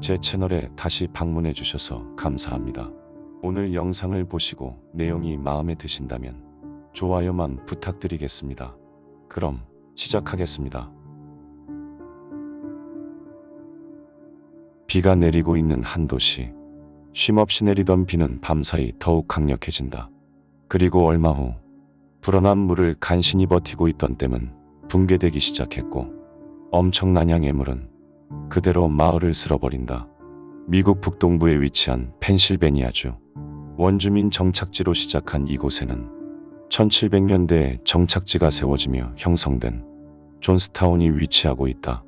제 채널에 다시 방문해 주셔서 감사합니다. 오늘 영상을 보시고 내용이 마음에 드신다면 좋아요만 부탁드리겠습니다. 그럼 시작하겠습니다. 비가 내리고 있는 한 도시. 쉼없이 내리던 비는 밤사이 더욱 강력해진다. 그리고 얼마 후 불어난 물을 간신히 버티고 있던 댐은 붕괴되기 시작했고 엄청난 양의 물은 그대로 마을을 쓸어버린다. 미국 북동부에 위치한 펜실베니아주 원주민 정착지로 시작한 이곳에는 1700년대에 정착지가 세워지며 형성된 존스타운이 위치하고 있다.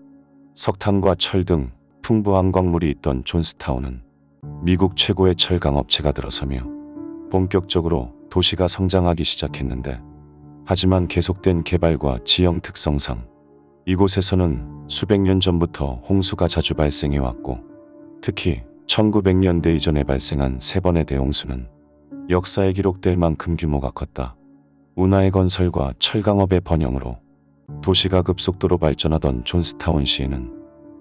석탄과 철 등 풍부한 광물이 있던 존스타운은 미국 최고의 철강 업체가 들어서며 본격적으로 도시가 성장하기 시작했는데, 하지만 계속된 개발과 지형 특성상 이곳에서는 수백 년 전부터 홍수가 자주 발생해왔고, 특히 1900년대 이전에 발생한 3번의 대홍수는 역사에 기록될 만큼 규모가 컸다. 운하의 건설과 철강업의 번영으로 도시가 급속도로 발전하던 존스타운시에는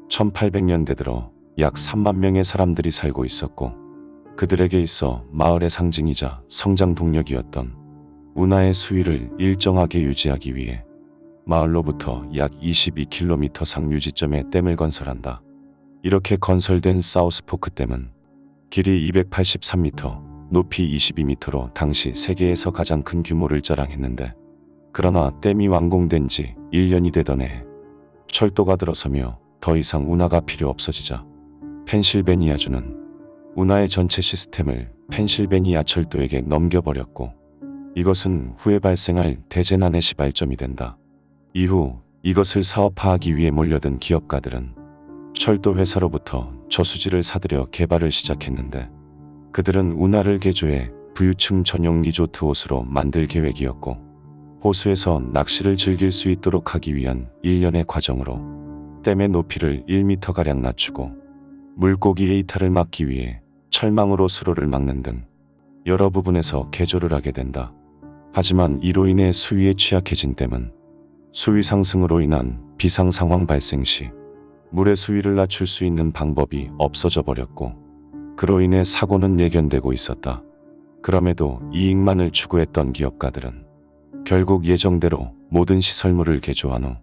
1800년대 들어 약 3만 명의 사람들이 살고 있었고, 그들에게 있어 마을의 상징이자 성장 동력이었던 운하의 수위를 일정하게 유지하기 위해 마을로부터 약 22km 상 유지점에 댐을 건설한다. 이렇게 건설된 사우스포크 댐은 길이 283m, 높이 22m로 당시 세계에서 가장 큰 규모를 자랑했는데, 그러나 댐이 완공된 지 1년이 되던 해 철도가 들어서며 더 이상 운하가 필요 없어지자 펜실베니아주는 운하의 전체 시스템을 펜실베니아 철도에게 넘겨버렸고, 이것은 후에 발생할 대재난의 시발점이 된다. 이후 이것을 사업화하기 위해 몰려든 기업가들은 철도 회사로부터 저수지를 사들여 개발을 시작했는데, 그들은 운하를 개조해 부유층 전용 리조트 호수로 만들 계획이었고, 호수에서 낚시를 즐길 수 있도록 하기 위한 일련의 과정으로 댐의 높이를 1m가량 낮추고 물고기의 이탈을 막기 위해 철망으로 수로를 막는 등 여러 부분에서 개조를 하게 된다. 하지만 이로 인해 수위에 취약해진 댐은 수위 상승으로 인한 비상 상황 발생 시 물의 수위를 낮출 수 있는 방법이 없어져 버렸고, 그로 인해 사고는 예견되고 있었다. 그럼에도 이익만을 추구했던 기업가들은 결국 예정대로 모든 시설물을 개조한 후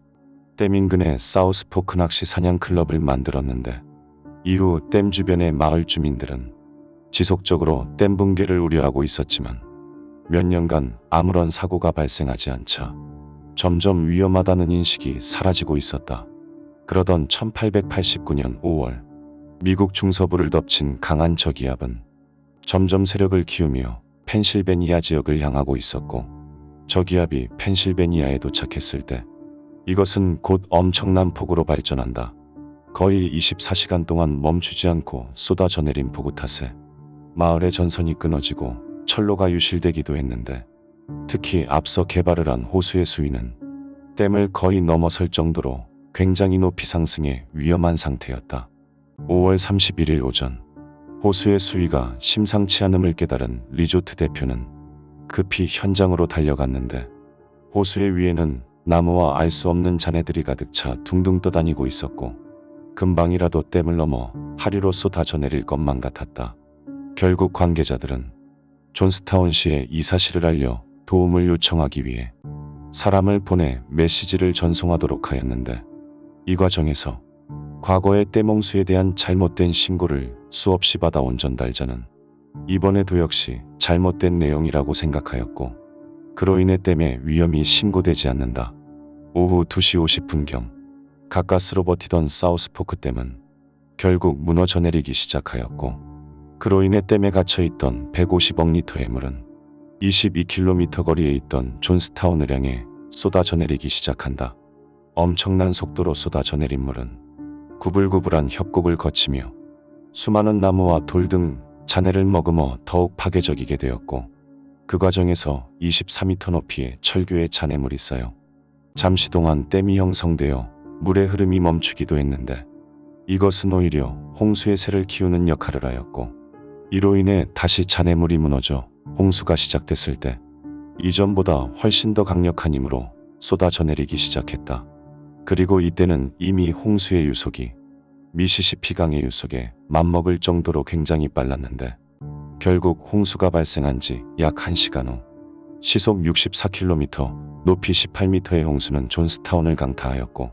댐 인근에 사우스포크 낚시 사냥 클럽을 만들었는데, 이후 댐 주변의 마을 주민들은 지속적으로 댐 붕괴를 우려하고 있었지만 몇 년간 아무런 사고가 발생하지 않자 점점 위험하다는 인식이 사라지고 있었다. 그러던 1889년 5월, 미국 중서부를 덮친 강한 저기압은 점점 세력을 키우며 펜실베니아 지역을 향하고 있었고, 저기압이 펜실베니아에 도착했을 때 이것은 곧 엄청난 폭우로 발전한다. 거의 24시간 동안 멈추지 않고 쏟아져 내린 폭우 탓에 마을의 전선이 끊어지고 철로가 유실되기도 했는데, 특히 앞서 개발을 한 호수의 수위는 댐을 거의 넘어설 정도로 굉장히 높이 상승해 위험한 상태였다. 5월 31일 오전, 호수의 수위가 심상치 않음을 깨달은 리조트 대표는 급히 현장으로 달려갔는데, 호수의 위에는 나무와 알 수 없는 잔해들이 가득 차 둥둥 떠다니고 있었고, 금방이라도 댐을 넘어 하류로 쏟아져 내릴 것만 같았다. 결국 관계자들은 존스타운시에 이 사실을 알려 도움을 요청하기 위해 사람을 보내 메시지를 전송하도록 하였는데, 이 과정에서 과거의 댐 홍수에 대한 잘못된 신고를 수없이 받아온 전달자는 이번에도 역시 잘못된 내용이라고 생각하였고, 그로 인해 댐의 위험이 신고되지 않는다. 오후 2시 50분경 가까스로 버티던 사우스포크 댐은 결국 무너져 내리기 시작하였고, 그로 인해 댐에 갇혀있던 150억 리터의 물은 22km 거리에 있던 존스타운을 향해 쏟아져 내리기 시작한다. 엄청난 속도로 쏟아져 내린 물은 구불구불한 협곡을 거치며 수많은 나무와 돌 등 잔해를 머금어 더욱 파괴적이게 되었고, 그 과정에서 24m 높이의 철교의 잔해물이 쌓여 잠시 동안 댐이 형성되어 물의 흐름이 멈추기도 했는데, 이것은 오히려 홍수의 새를 키우는 역할을 하였고, 이로 인해 다시 잔해물이 무너져 홍수가 시작됐을 때 이전보다 훨씬 더 강력한 힘으로 쏟아져 내리기 시작했다. 그리고 이때는 이미 홍수의 유속이 미시시피 강의 유속에 맞먹을 정도로 굉장히 빨랐는데 결국 홍수가 발생한 지 약 1시간 후 시속 64km, 높이 18m의 홍수는 존스타운을 강타하였고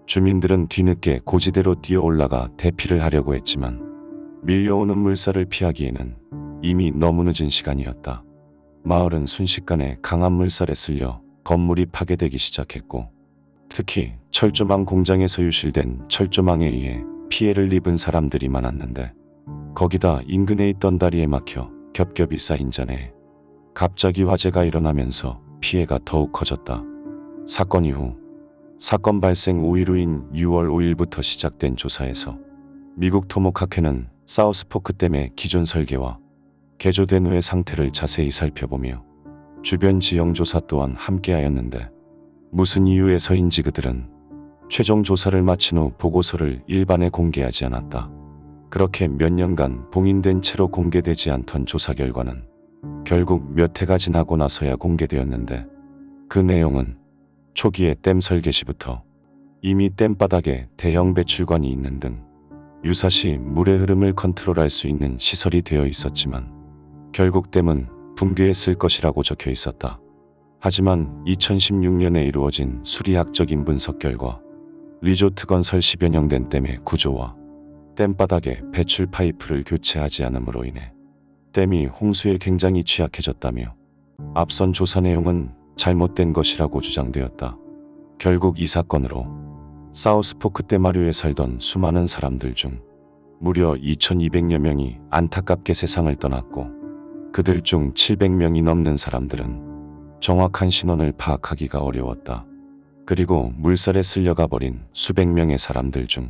주민들은 뒤늦게 고지대로 뛰어 올라가 대피를 하려고 했지만 밀려오는 물살을 피하기에는 이미 너무 늦은 시간이었다. 마을은 순식간에 강한 물살에 쓸려 건물이 파괴되기 시작했고 특히 철조망 공장에서 유실된 철조망에 의해 피해를 입은 사람들이 많았는데 거기다 인근에 있던 다리에 막혀 겹겹이 쌓인 잔해에 갑자기 화재가 일어나면서 피해가 더욱 커졌다. 사건 이후 사건 발생 5일 후인 6월 5일부터 시작된 조사에서 미국 토모카케는 사우스포크댐의 기존 설계와 개조된 후의 상태를 자세히 살펴보며 주변 지형 조사 또한 함께하였는데 무슨 이유에서인지 그들은 최종 조사를 마친 후 보고서를 일반에 공개하지 않았다. 그렇게 몇 년간 봉인된 채로 공개되지 않던 조사 결과는 결국 몇 해가 지나고 나서야 공개되었는데 그 내용은 초기에 댐 설계 시부터 이미 댐바닥에 대형 배출관이 있는 등 유사시 물의 흐름을 컨트롤할 수 있는 시설이 되어 있었지만 결국 댐은 붕괴했을 것이라고 적혀 있었다. 하지만 2016년에 이루어진 수리학적인 분석 결과 리조트 건설 10여 년 된 댐의 구조와 댐바닥에 배출 파이프를 교체하지 않음으로 인해 댐이 홍수에 굉장히 취약해졌다며 앞선 조사 내용은 잘못된 것이라고 주장되었다. 결국 이 사건으로 사우스포크댐 하류에 살던 수많은 사람들 중 무려 2200여 명이 안타깝게 세상을 떠났고 그들 중 700명이 넘는 사람들은 정확한 신원을 파악하기가 어려웠다. 그리고 물살에 쓸려가 버린 수백 명의 사람들 중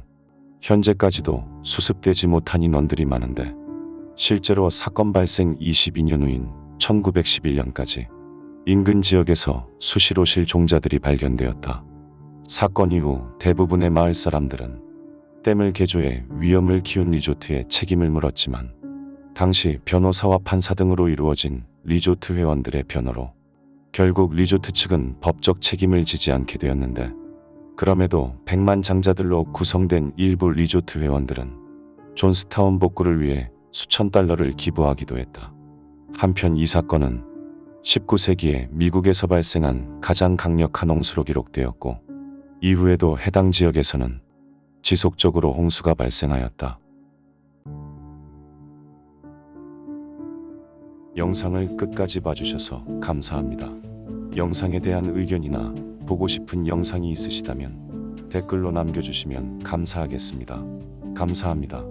현재까지도 수습되지 못한 인원들이 많은데 실제로 사건 발생 22년 후인 1911년까지 인근 지역에서 수시로 실종자들이 발견되었다. 사건 이후 대부분의 마을 사람들은 댐을 개조해 위험을 키운 리조트에 책임을 물었지만 당시 변호사와 판사 등으로 이루어진 리조트 회원들의 변호로 결국 리조트 측은 법적 책임을 지지 않게 되었는데 그럼에도 백만장자들로 구성된 일부 리조트 회원들은 존스타운 복구를 위해 수천 달러를 기부하기도 했다. 한편 이 사건은 19세기에 미국에서 발생한 가장 강력한 홍수로 기록되었고 이후에도 해당 지역에서는 지속적으로 홍수가 발생하였다. 영상을 끝까지 봐주셔서 감사합니다. 영상에 대한 의견이나 보고 싶은 영상이 있으시다면 댓글로 남겨주시면 감사하겠습니다. 감사합니다.